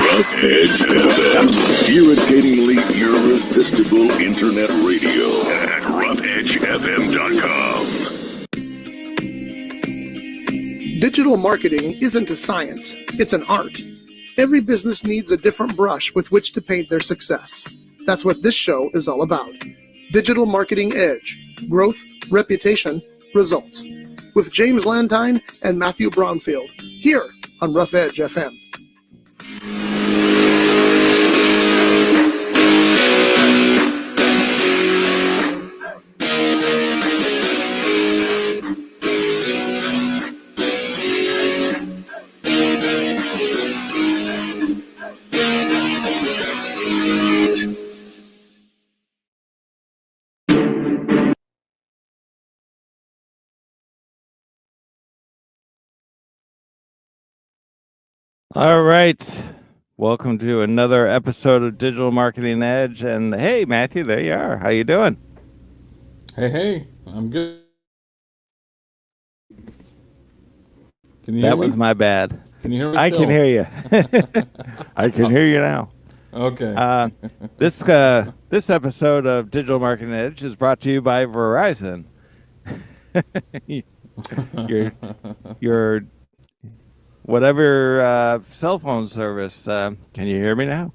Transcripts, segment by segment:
Rough Edge FM. Irritatingly irresistible internet radio at roughedgefm.com. Digital marketing isn't a science, it's an art. Every business needs a different brush with which to paint their success. That's what this show is all about. Digital Marketing Edge, growth, reputation, results. With James Landine and Matthew Braunfield, here on Rough Edge FM. All right. Welcome to another episode of Digital Marketing Edge. And hey, Matthew, there you are. How you doing? Hey, I'm good. Can you hear That me? was my bad. Can you hear me I still? can hear you. I can hear you now. Okay. This episode of Digital Marketing Edge is brought to you by Verizon. your whatever cell phone service. Can you hear me now?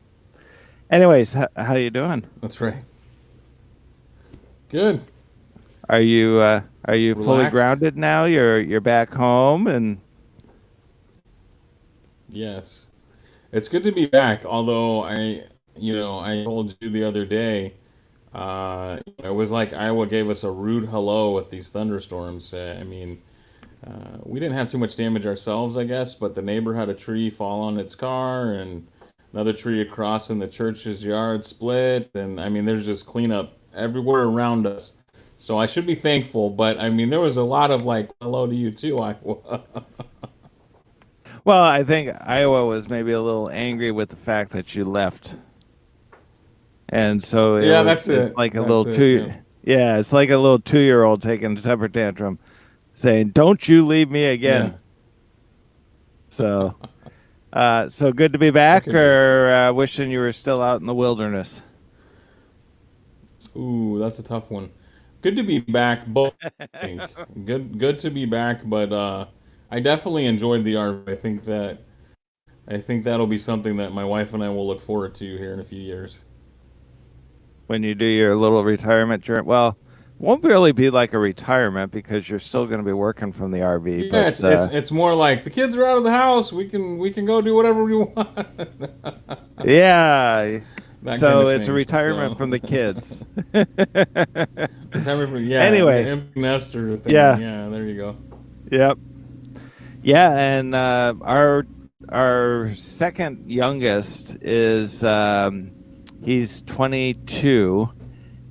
Anyways, how you doing? That's right. Good. Are you fully Relaxed. grounded now? You're back home and Yes. It's good to be back, although I told you the other day, it was like Iowa gave us a rude hello with these thunderstorms. We didn't have too much damage ourselves, I guess, but the neighbor had a tree fall on its car and another tree across in the church's yard split. And there's just cleanup everywhere around us. So I should be thankful, but there was a lot of like, hello to you too, Iowa. well, I think Iowa was maybe a little angry with the fact that you left, and so That's it. It's like a That's little it, yeah. it's like a little 2-year-old taking a temper tantrum, saying, "Don't you leave me again." Yeah. So good to be back, Okay. or wishing you were still out in the wilderness. Ooh, that's a tough one. Good to be back, both. I think. Good to be back, but I definitely enjoyed the RV. I think that'll be something that my wife and I will look forward to here in a few years. When you do your little retirement journey, well, it won't really be like a retirement because you're still going to be working from the RV. Yeah, but, it's more like the kids are out of the house. We can go do whatever we want. yeah. That So kind of it's a thing. retirement So- from the kids. Retirement from Anyway. the empty nester thing. Yeah. Yeah, there you go. Yep. Yeah, and our second youngest is he's 22,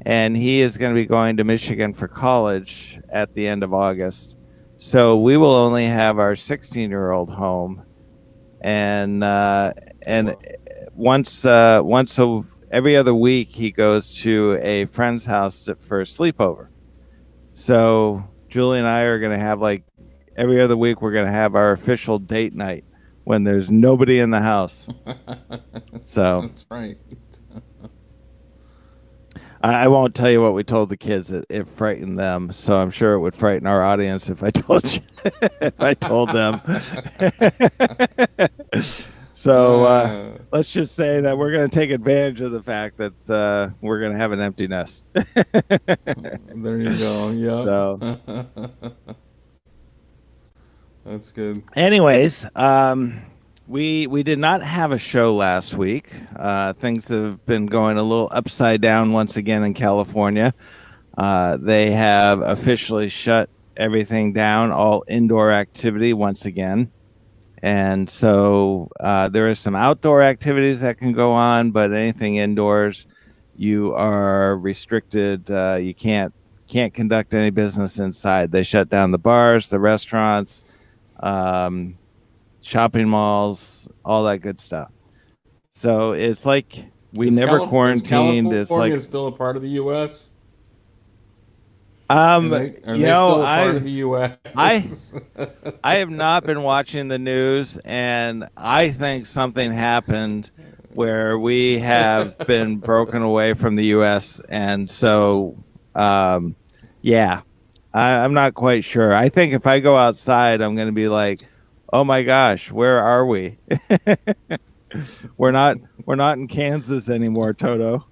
and he is going to be going to Michigan for college at the end of August. So we will only have our 16-year-old home, and every other week he goes to a friend's house for a sleepover. So Julie and I are going to have like every other week we're going to have our official date night when there's nobody in the house. So That's right. I won't tell you what we told the kids. It frightened them. So I'm sure it would frighten our audience if I told you, if I told them. So let's just say that we're going to take advantage of the fact that we're going to have an empty nest. There you go. Yeah. So That's good. anyways, we did not have a show last week. Things have been going a little upside down once again in California. They have officially shut everything down, all indoor activity once again. And so there is some outdoor activities that can go on, but anything indoors, you are restricted. You can't conduct any business inside. They shut down the bars, the restaurants, shopping malls, all that good stuff. So it's like we never quarantined. It's California like still a part of the U.S. Are they still a part of the U.S.? I have not been watching the news, and I think something happened where we have been broken away from the U.S. And so, yeah, I'm not quite sure. I think if I go outside, I'm going to be like, "Oh my gosh, where are we? We're not in Kansas anymore, Toto."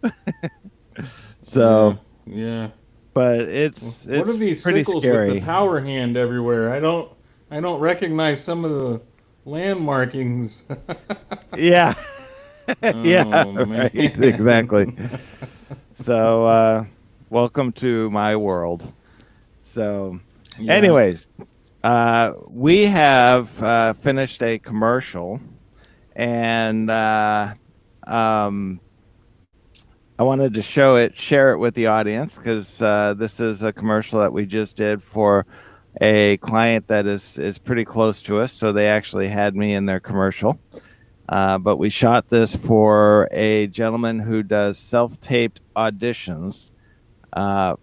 So, yeah. but it's What are these pretty sickles scary. with the power hand everywhere? I don't recognize some of the land markings. Yeah. Yeah, Oh, man. right. Exactly. So, welcome to my world. So, Yeah. anyways, we have finished a commercial, and I wanted to share it with the audience because this is a commercial that we just did for a client that is pretty close to us. So they actually had me in their commercial. But we shot this for a gentleman who does self-taped auditions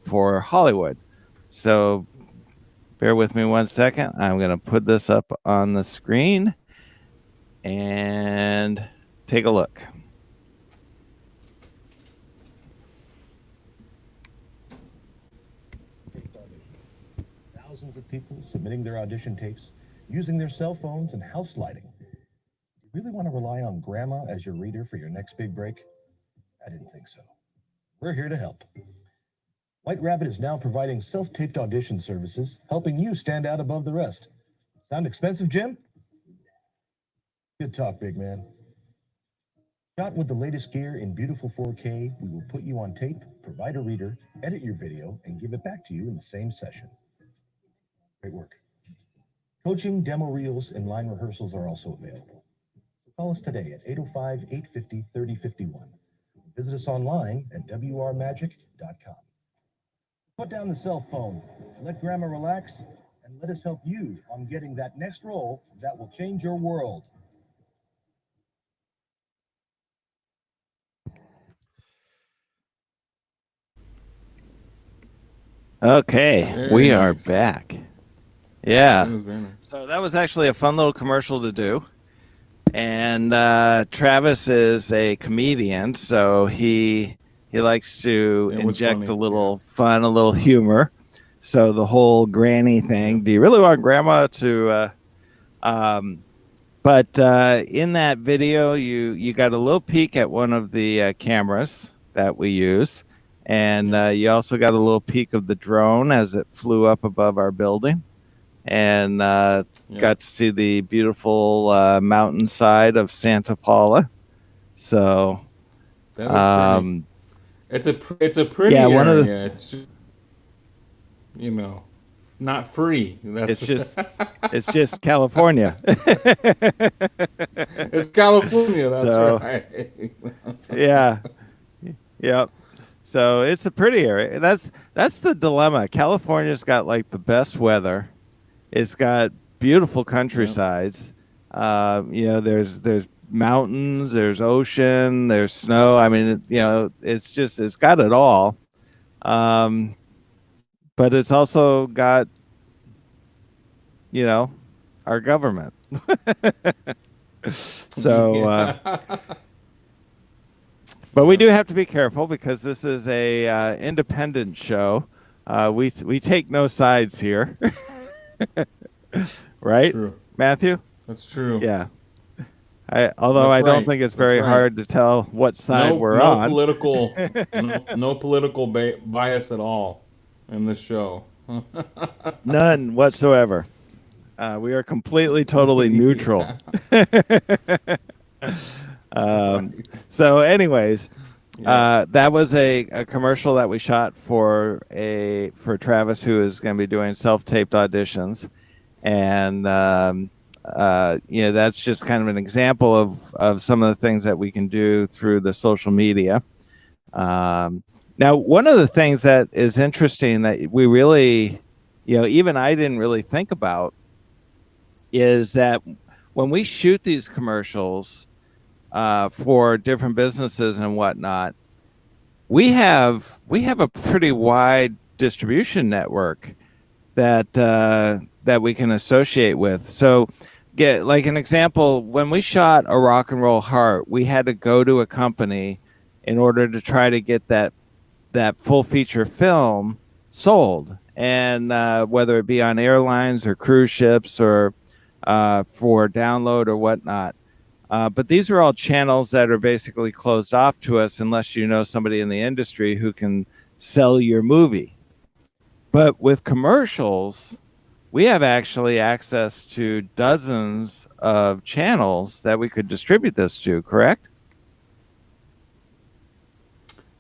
for Hollywood. So bear with me one second. I'm going to put this up on the screen and take a look. Thousands of people submitting their audition tapes, using their cell phones and house lighting. Do you really want to rely on grandma as your reader for your next big break? I didn't think so. We're here to help. White Rabbit is now providing self-taped audition services, helping you stand out above the rest. Sound expensive, Jim? Good talk, big man. Shot with the latest gear in beautiful 4K, we will put you on tape, provide a reader, edit your video, and give it back to you in the same session. Great work. Coaching, demo reels, and line rehearsals are also available. So call us today at 805-850-3051. Visit us online at wrmagic.com. Put down the cell phone, let grandma relax, and let us help you on getting that next role that will change your world. Okay, Very we are nice. back. Yeah. That was very nice. So that was actually a fun little commercial to do. And Travis is a comedian, so he likes to It was inject funny, a little fun, a little humor. So the whole granny thing. Do you really want grandma to? But in that video, you got a little peek at one of the cameras that we use, and you also got a little peek of the drone as it flew up above our building, and got to see the beautiful mountainside of Santa Paula. So That was pretty. It's a pretty yeah, one of the area. It's just, not free. That's it's just California. it's California. That's So- right. Yeah. Yep. So it's a pretty area. That's the dilemma. California's got like the best weather. It's got beautiful countrysides. There's mountains, there's ocean, there's snow. I mean, it's got it all. But it's also got, our government. So, but we do have to be careful because this is a independent show. We take no sides here, right, True. Matthew? That's true. Yeah. Although That's I don't right. think it's That's very right. hard to tell what side we're no on. Political, no political bias at all in this show. None whatsoever. We are completely, totally neutral. So, anyways, that was a commercial that we shot for Travis, who is going to be doing self-taped auditions, and that's just kind of an example of some of the things that we can do through the social media. Now, one of the things that is interesting that we really, even I didn't really think about is that when we shoot these commercials for different businesses and whatnot, we have a pretty wide distribution network that that we can associate with. So, get like an example, when we shot A Rock and Roll Heart, we had to go to a company in order to try to get that full feature film sold, and whether it be on airlines or cruise ships or for download or whatnot. But these are all channels that are basically closed off to us unless you know somebody in the industry who can sell your movie. But with commercials, we have actually access to dozens of channels that we could distribute this to, correct?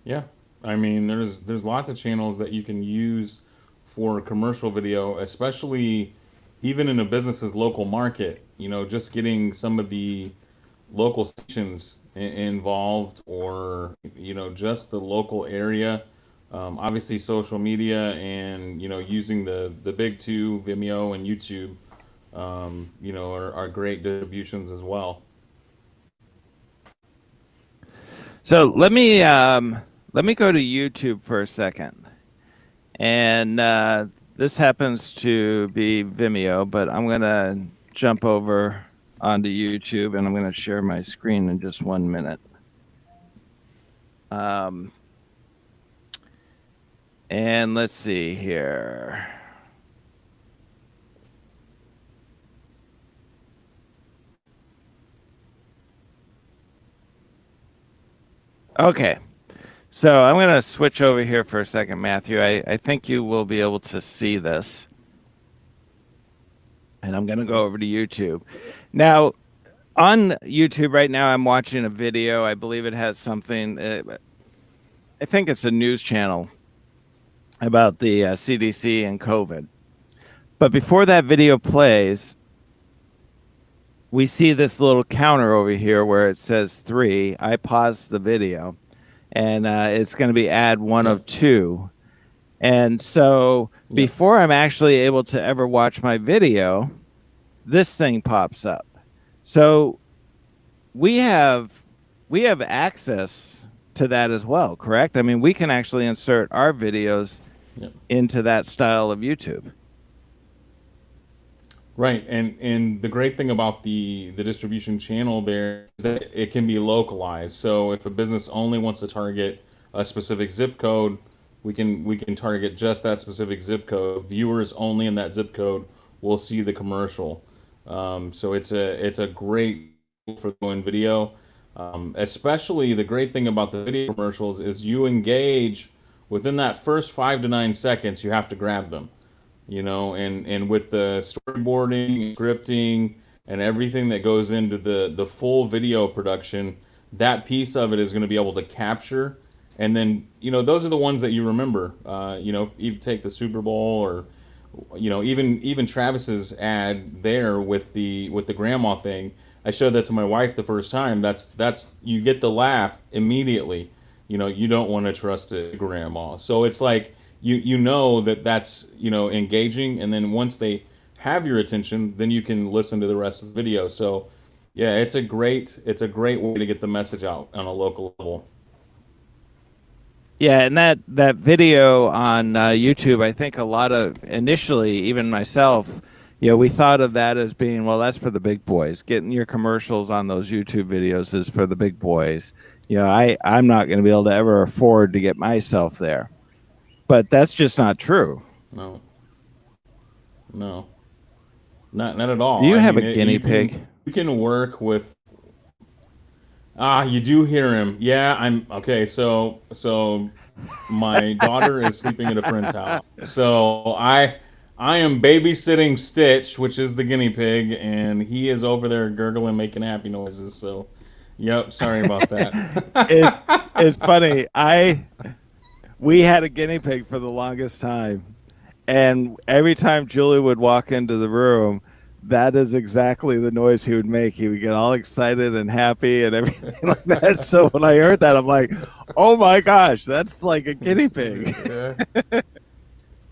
Yeah. I mean, there's lots of channels that you can use for commercial video, especially even in a business's local market. You know, just getting some of the local stations involved, or you know, just the local area. Obviously, social media, and you know, using the big two, Vimeo and YouTube, you know, are great distributions as well. So let me go to YouTube for a second, and this happens to be Vimeo, but I'm gonna jump over onto YouTube, and I'm gonna share my screen in just 1 minute. And let's see here. Okay. So I'm going to switch over here for a second, Matthew. I think you will be able to see this. And I'm going to go over to YouTube. Now, on YouTube right now, I'm watching a video. I believe it has something. I think it's a news channel about the CDC and COVID. But before that video plays, we see this little counter over here where it says 3. I pause the video, and it's going to be ad 1 of 2. And so before I'm actually able to ever watch my video, this thing pops up. So we have access to that as well, correct? I mean, we can actually insert our videos into that style of YouTube. Right, and the great thing about the distribution channel there is that it can be localized. So if a business only wants to target a specific zip code, we can target just that specific zip code. Viewers only in that zip code will see the commercial. So it's a great tool for doing video. Especially the great thing about the video commercials is you engage within that first 5 to 9 seconds. You have to grab them. You know, and with the storyboarding, scripting, and everything that goes into the full video production, that piece of it is going to be able to capture. And then, you know, those are the ones that you remember. You know, if you take the Super Bowl, or, you know, even Travis's ad there with the grandma thing. I showed that to my wife the first time. That's you get the laugh immediately. You know, you don't want to trust a grandma. So it's like, you know that's, you know, engaging, and then once they have your attention, then you can listen to the rest of the video. So yeah, it's a great way to get the message out on a local level. Yeah, and that video on YouTube, I think a lot of, initially, even myself, you know, we thought of that as being, well, that's for the big boys. Getting your commercials on those YouTube videos is for the big boys. You know, I'm not going to be able to ever afford to get myself there. But that's just not true. No, not at all. Do you have a guinea pig? You can work with. You do hear him. Yeah, I'm okay. So my daughter is sleeping at a friend's house. So I am babysitting Stitch, which is the guinea pig, and he is over there gurgling, making happy noises. So, yep. Sorry about that. It's funny. We had a guinea pig for the longest time, and every time Julie would walk into the room, that is exactly the noise he would make. He would get all excited and happy and everything like that. So when I heard that, I'm like, oh my gosh, that's like a guinea pig. Yeah.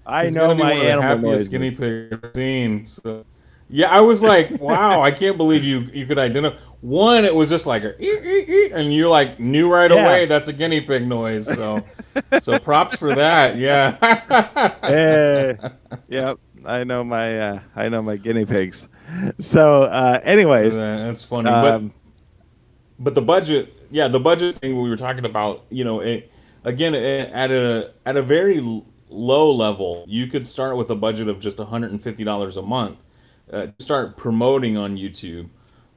I He's know gonna be my one of the animal happiest noises. guinea pig I've ever seen. So, Yeah, I was like, wow, I can't believe you could identify. One, it was just like a, and you like knew right Yeah. away that's a guinea pig noise. So props for that. Yeah. Eh, yep. I know my guinea pigs. So, anyways, That's funny. But um, but the budget, yeah, the budget thing we were talking about, again, at a very low level, you could start with a budget of just $150 a month, start promoting on YouTube.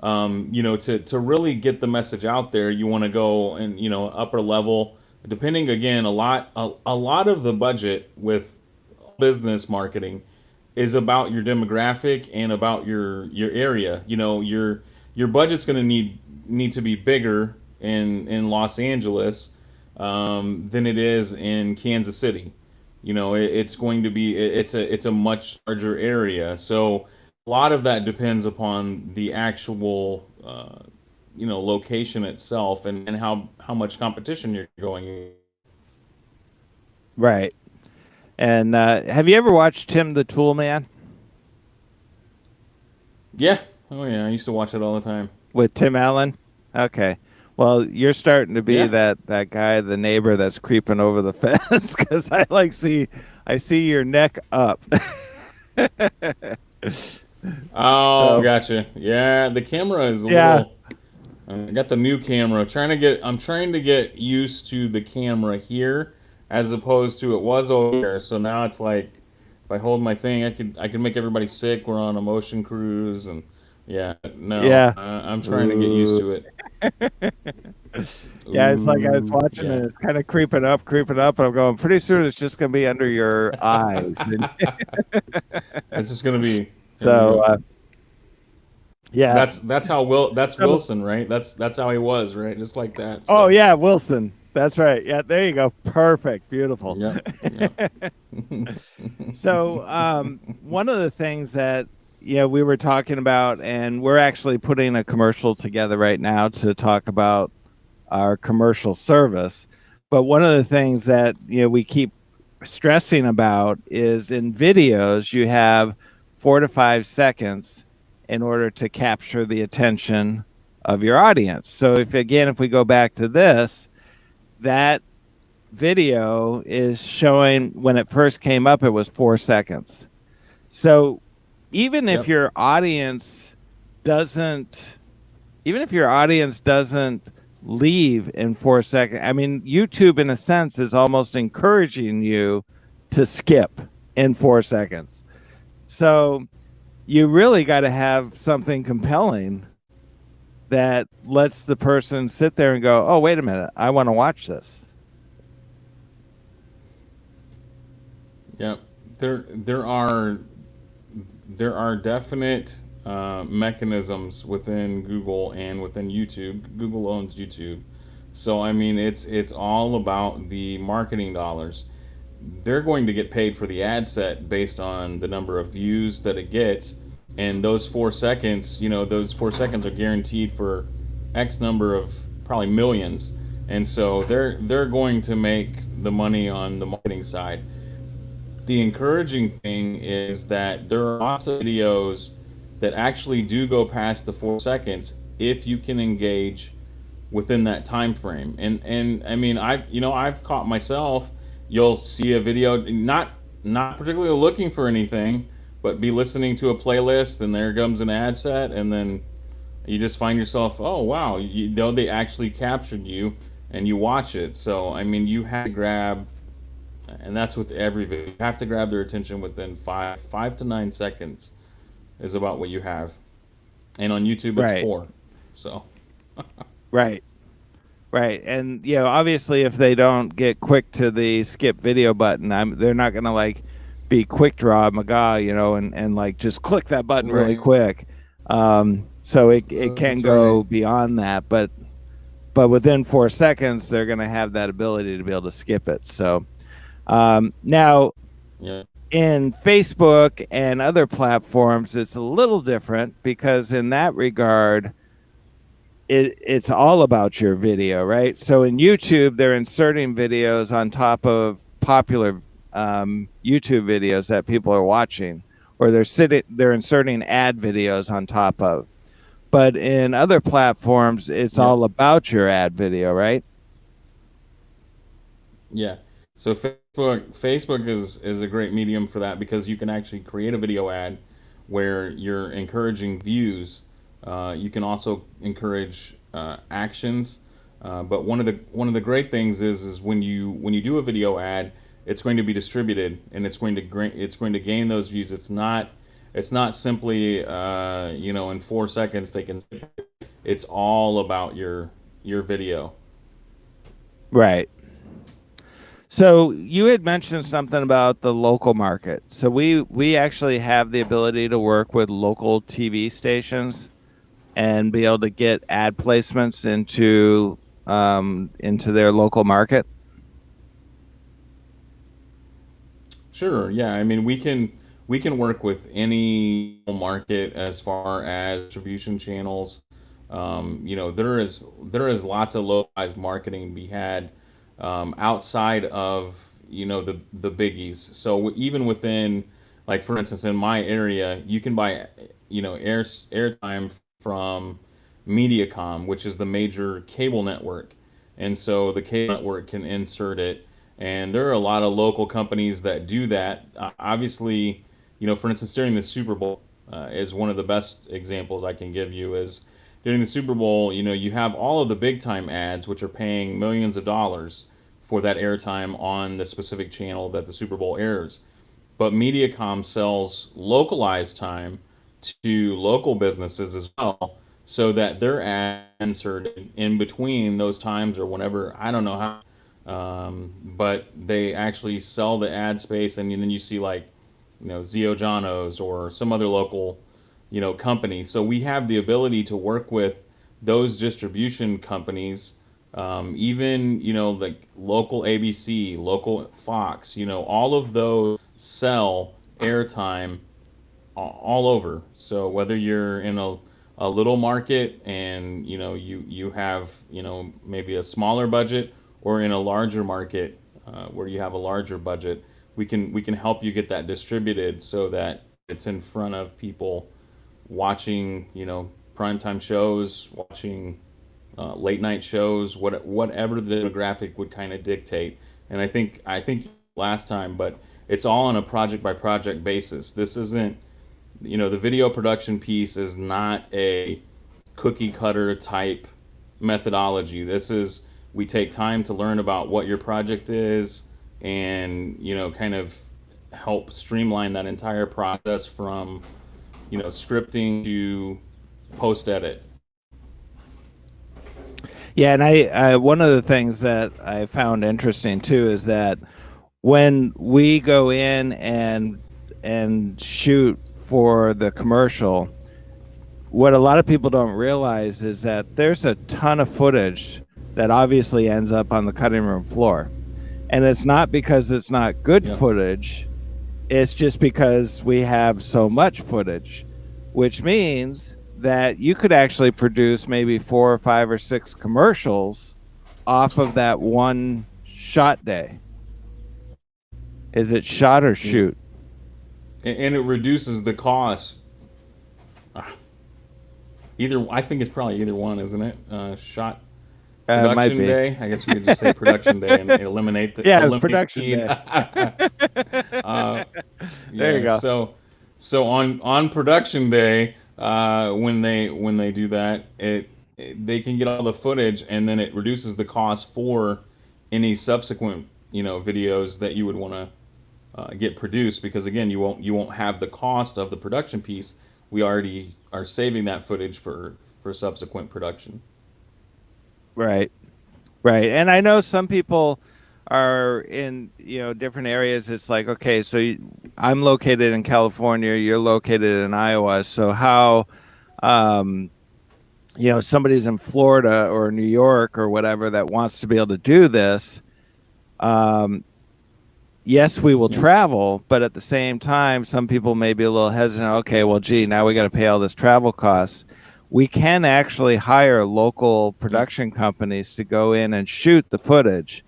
To really get the message out there, you want to go and upper level. Depending again, a lot of the budget with business marketing is about your demographic and about your area. Your budget's going to need to be bigger in Los Angeles than it is in Kansas City. It's going to be it's a much larger area. So a lot of that depends upon the actual location itself and how much competition you're going in. right. And have you ever watched Tim the Tool Man Yeah. Oh yeah, I used to watch it all the time. with Tim Allen? Okay. Well, you're starting to be Yeah. that guy, the neighbor that's creeping over the fence because I see your neck up. Oh, So, gotcha. Yeah, the camera is a yeah. little. I got the new camera. I'm trying to get used to the camera here, as opposed to it was over there. So now it's like, if I hold my thing, I could make everybody sick. We're on a motion cruise, and yeah, no, Yeah. I'm trying to get used to it. Yeah, it's like I was Ooh, watching yeah. it. It's kind of creeping up, and I'm going, pretty soon it's just going to be under your eyes. And It's just gonna be. so, yeah. That's how that's So- Wilson, right? That's how he was, right? Just like that. Oh, So, yeah, Wilson. That's right. Yeah, there you go. Perfect. Beautiful. yeah, yeah. So, one of the things that we were talking about, and we're actually putting a commercial together right now to talk about our commercial service. But one of the things that we keep stressing about is in videos you have 4 to 5 seconds in order to capture the attention of your audience. So if we go back to this, that video is showing when it first came up, it was 4 seconds. So even if Yep. your audience doesn't, leave in 4 seconds, I mean, YouTube in a sense is almost encouraging you to skip in 4 seconds. So you really got to have something compelling that lets the person sit there and go, oh, wait a minute, I want to watch this. Yeah, there are definite mechanisms within Google and within YouTube. Google owns YouTube, so I mean it's all about the marketing dollars. They're going to get paid for the ad set based on the number of views that it gets, and those 4 seconds, those 4 seconds are guaranteed for X number of probably millions, and so they're going to make the money on the marketing side. The encouraging thing is that there are lots of videos that actually do go past the 4 seconds if you can engage within that time frame. And I mean, I've caught myself. You'll see a video, not particularly looking for anything, but be listening to a playlist, and there comes an ad set, and then you just find yourself, oh wow, they actually captured you, and you watch it. So I mean, you have to grab. And that's with every video. You have to grab their attention within 5 to 9 seconds is about what you have. And on YouTube, it's Right. 4. So, Right. Right. And obviously if they don't get quick to the skip video button, they're not going to like be quick draw McGaw, and like just click that button really Right. quick. So it can That's go right. beyond that, but within 4 seconds they're going to have that ability to be able to skip it. So now Yeah. in Facebook and other platforms, it's a little different because in that regard, it's all about your video, right? So in YouTube, they're inserting videos on top of popular YouTube videos that people are watching, or they're inserting ad videos on top of. But in other platforms, it's all about your ad video, right? Yeah. So Facebook is a great medium for that because you can actually create a video ad where you're encouraging views. You can also encourage actions. But one of the great things is when you do a video ad, it's going to be distributed and it's going to gain those views. It's not simply in 4 seconds they can. It's all about your video. Right. So you had mentioned something about the local market. So we actually have the ability to work with local TV stations and be able to get ad placements into their local market. Sure. Yeah. I mean, we can work with any market as far as distribution channels. There is lots of localized marketing to be had outside of the biggies. So even within, like for instance, in my area, you can buy airtime from Mediacom, which is the major cable network, and so the cable network can insert it. And there are a lot of local companies that do that. Obviously, for instance, during the Super Bowl is one of the best examples I can give you. Is during the Super Bowl, you have all of the big time ads, which are paying millions of dollars for that airtime on the specific channel that the Super Bowl airs. But Mediacom sells localized time to local businesses as well, so that their ads inserted in between those times or whenever. I don't know how. But they actually sell the ad space, and then you see like, Zio Jonos or some other local, company. So we have the ability to work with those distribution companies, even, like local ABC, local Fox, all of those sell airtime all over. So whether you're in a little market and, you have, maybe a smaller budget, or in a larger market where you have a larger budget, we can help you get that distributed so that it's in front of people watching, primetime shows, watching late night shows, whatever the demographic would kind of dictate. And I think last time, but it's all on a project by project basis. This isn't, the video production piece is not a cookie cutter type methodology. We take time to learn about what your project is and, kind of help streamline that entire process from, scripting to post edit. Yeah, and I one of the things that I found interesting too is that when we go in and shoot for the commercial, what a lot of people don't realize is that there's a ton of footage that obviously ends up on the cutting room floor. And it's not because it's not good footage, it's just because we have so much footage, which means that you could actually produce maybe 4 or 5 or 6 commercials off of that one shot day. Is it shot or shoot? And it reduces the cost. I think it's probably either one, isn't it? Shot. Production day. I guess we could just say production day and eliminate the production day. There you go. So on production day, when they do that, they can get all the footage, and then it reduces the cost for any subsequent videos that you would want to get produced, because again, you won't have the cost of the production piece. We already are saving that footage for subsequent production. Right. And I know some people are in, different areas. It's like, okay, so I'm located in California, you're located in Iowa. So how, somebody's in Florida or New York or whatever that wants to be able to do this. Yes, we will travel, but at the same time, some people may be a little hesitant. Okay, well, gee, now we got to pay all this travel costs. We can actually hire local production companies to go in and shoot the footage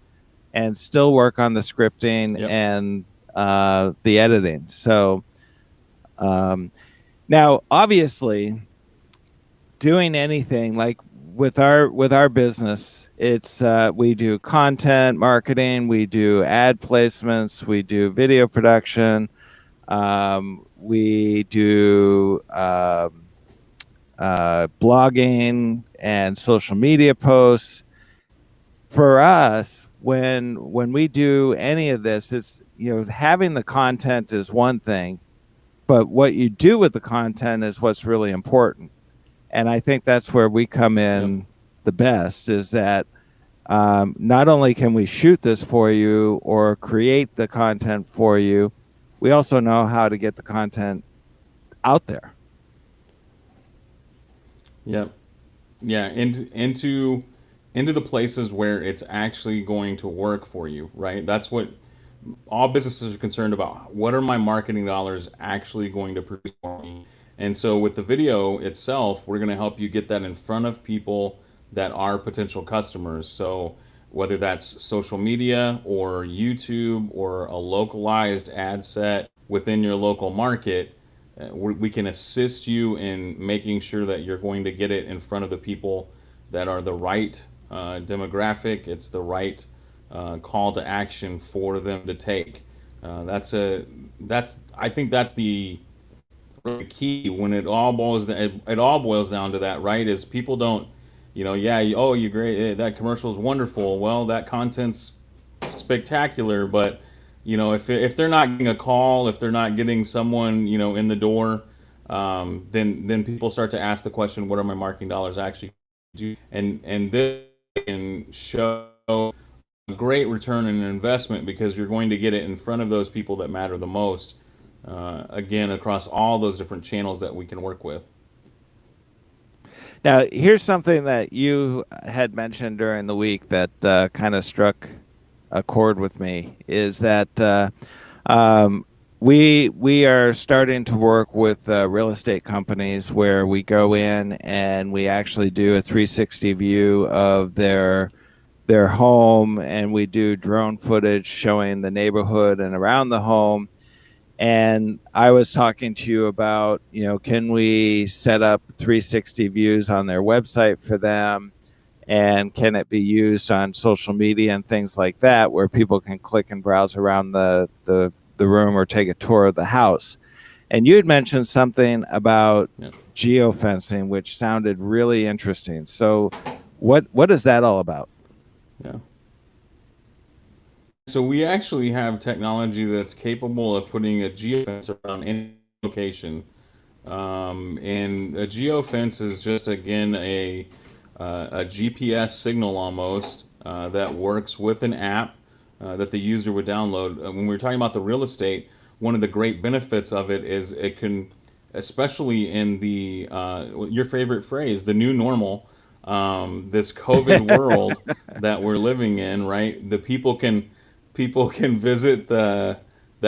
and still work on the scripting and the editing. So Now, obviously, doing anything like with our business, it's we do content marketing, we do ad placements, we do video production, we do blogging and social media posts. For us, when we do any of this, it's, having the content is one thing, but what you do with the content is what's really important. And I think that's where we come in the best, is that not only can we shoot this for you or create the content for you, we also know how to get the content out there. Yep. Yeah, into the places where it's actually going to work for you, right? That's what all businesses are concerned about. What are my marketing dollars actually going to produce for me? And so with the video itself, we're going to help you get that in front of people that are potential customers. So whether that's social media or YouTube or a localized ad set within your local market, we can assist you in making sure that you're going to get it in front of the people that are the right demographic. It's the right call to action for them to take. I think that's the key when it all boils down to that, right? Is people don't, you're great, that commercial is wonderful. Well, that content's spectacular, but if they're not getting a call, if they're not getting someone in the door, then people start to ask the question, what are my marketing dollars actually do? And this can show a great return on investment, because you're going to get it in front of those people that matter the most, again, across all those different channels that we can work with. Now, here's something that you had mentioned during the week that kind of struck a chord with me, is that we are starting to work with real estate companies where we go in and we actually do a 360 view of their home, and we do drone footage showing the neighborhood and around the home. And I was talking to you about, can we set up 360 views on their website for them? And can it be used on social media and things like that, where people can click and browse around the room or take a tour of the house? And you had mentioned something about geofencing, which sounded really interesting. So what is that all about? Yeah. So we actually have technology that's capable of putting a geofence around any location. And a geofence is just, again, a GPS signal almost that works with an app that the user would download. When we're talking about the real estate, one of the great benefits of it is it can, especially in the your favorite phrase, the new normal, this COVID world that we're living in, right? The people can visit the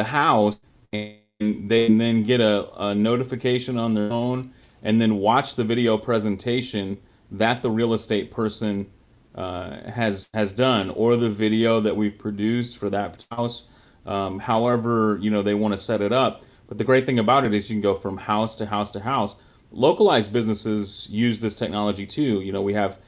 house, and they can then get a notification on their phone and then watch the video presentation that the real estate person has done, or the video that we've produced for that house, however they want to set it up. But the great thing about it is you can go from house to house to house. Localized businesses use this technology too. We have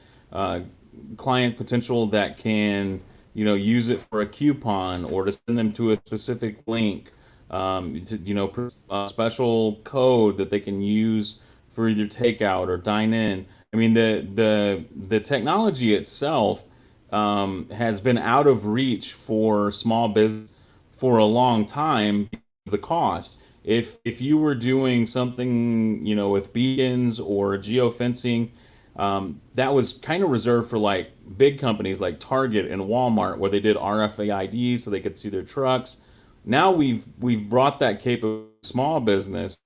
client potential that can use it for a coupon, or to send them to a specific link, a special code that they can use for either takeout or dine in. I mean, the technology itself has been out of reach for small business for a long time. The cost, if you were doing something with beacons or geofencing, that was kind of reserved for like big companies like Target and Walmart, where they did RFID so they could see their trucks. Now we've brought that capability to small business,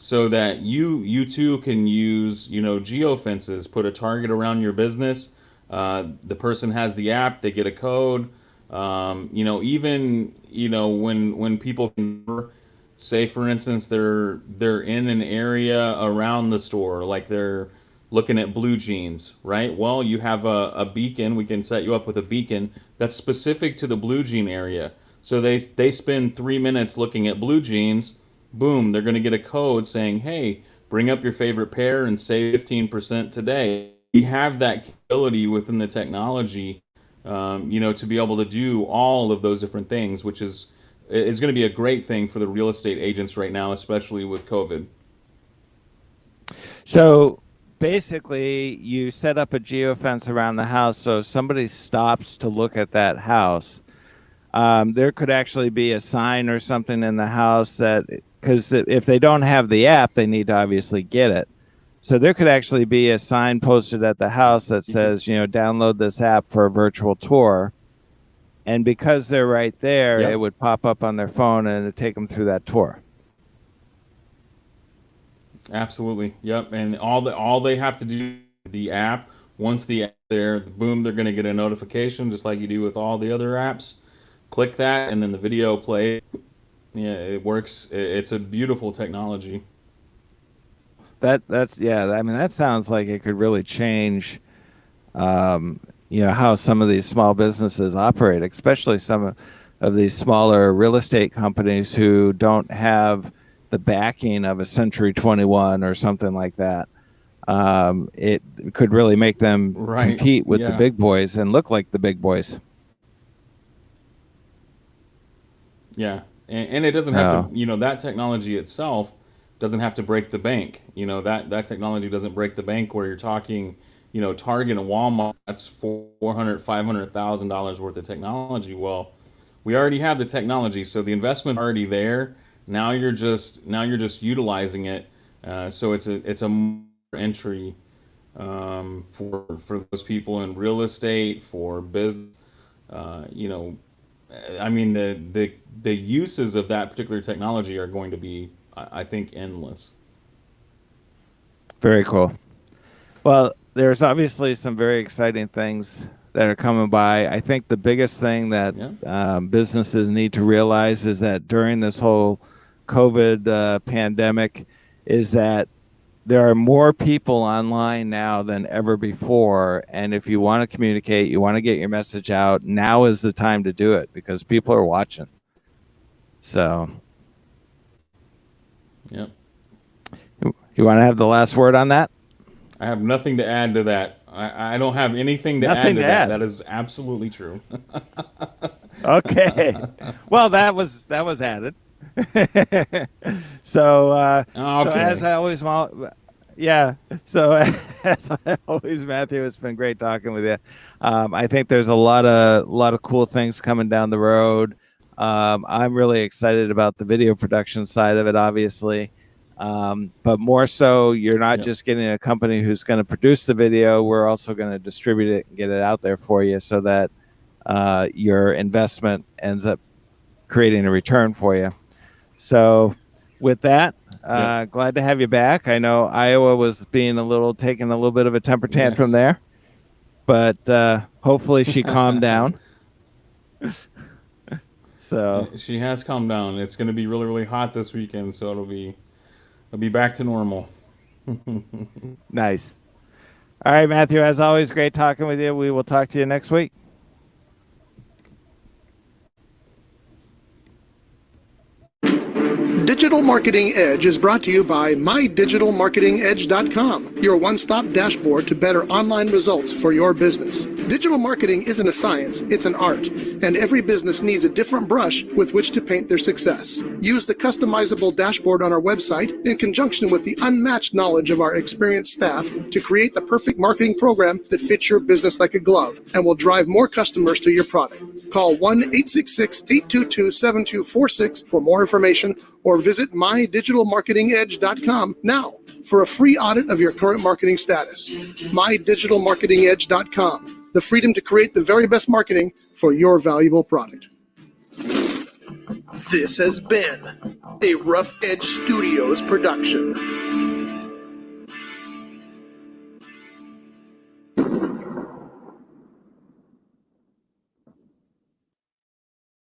so that you too can use geofences, put a target around your business. The person has the app, they get a code. Even when people can, say for instance they're in an area around the store, like they're looking at blue jeans, right? Well, you have a beacon. We can set you up with a beacon that's specific to the blue jean area. So they spend 3 minutes looking at blue jeans. boom, they're going to get a code saying, hey, bring up your favorite pair and save 15% today. We have that capability within the technology, to be able to do all of those different things, which is going to be a great thing for the real estate agents right now, especially with COVID. So basically, you set up a geofence around the house, so if somebody stops to look at that house, there could actually be a sign or something in the house that, because if they don't have the app, they need to obviously get it. So there could actually be a sign posted at the house that says, download this app for a virtual tour. And because they're right there, Yep. it would pop up on their phone and it'd take them through that tour. Absolutely. Yep. And all they have to do, the app, once the app there, boom, they're going to get a notification just like you do with all the other apps. Click that and then the video plays. Yeah, it works. It's a beautiful technology. That's I mean, that sounds like it could really change how some of these small businesses operate, especially some of these smaller real estate companies who don't have the backing of a Century 21 or something like that. It could really make them compete with the big boys and look like the big boys. Yeah. And it doesn't have to, that technology itself doesn't have to break the bank. That technology doesn't break the bank where you're talking, Target and Walmart, that's $400,000, $500,000 worth of technology. Well, we already have the technology, so the investment's already there. Now you're just utilizing it. So it's a entry for those people in real estate, for business. I mean, the uses of that particular technology are going to be, I think, endless. Very cool. Well, there's obviously some very exciting things that are coming by. I think the biggest thing that businesses need to realize is that during this whole COVID pandemic is that there are more people online now than ever before. And if you want to communicate, you want to get your message out, now is the time to do it because people are watching. So, yep. You want to have the last word on that? I have nothing to add to that. I don't have anything to add to that. That is absolutely true. Okay. Well, that was added. So as I always want, so as I always, Matthew, it's been great talking with you. I think there's a lot of cool things coming down the road. I'm really excited about the video production side of it, obviously. But more so, you're not just getting a company who's going to produce the video. We're also going to distribute it and get it out there for you so that your investment ends up creating a return for you. So with that, glad to have you back. I know Iowa was taking a little bit of a temper tantrum there, but hopefully she calmed down. So she has calmed down. It's going to be really, really hot this weekend, so it'll be back to normal. Nice. All right, Matthew, as always, great talking with you. We will talk to you next week. Digital Marketing Edge is brought to you by MyDigitalMarketingEdge.com, your one-stop dashboard to better online results for your business. Digital marketing isn't a science, it's an art, and every business needs a different brush with which to paint their success. Use the customizable dashboard on our website in conjunction with the unmatched knowledge of our experienced staff to create the perfect marketing program that fits your business like a glove and will drive more customers to your product. Call 1-866-822-7246 for more information or visit MyDigitalMarketingEdge.com now for a free audit of your current marketing status. MyDigitalMarketingEdge.com, the freedom to create the very best marketing for your valuable product. This has been a Rough Edge Studios production.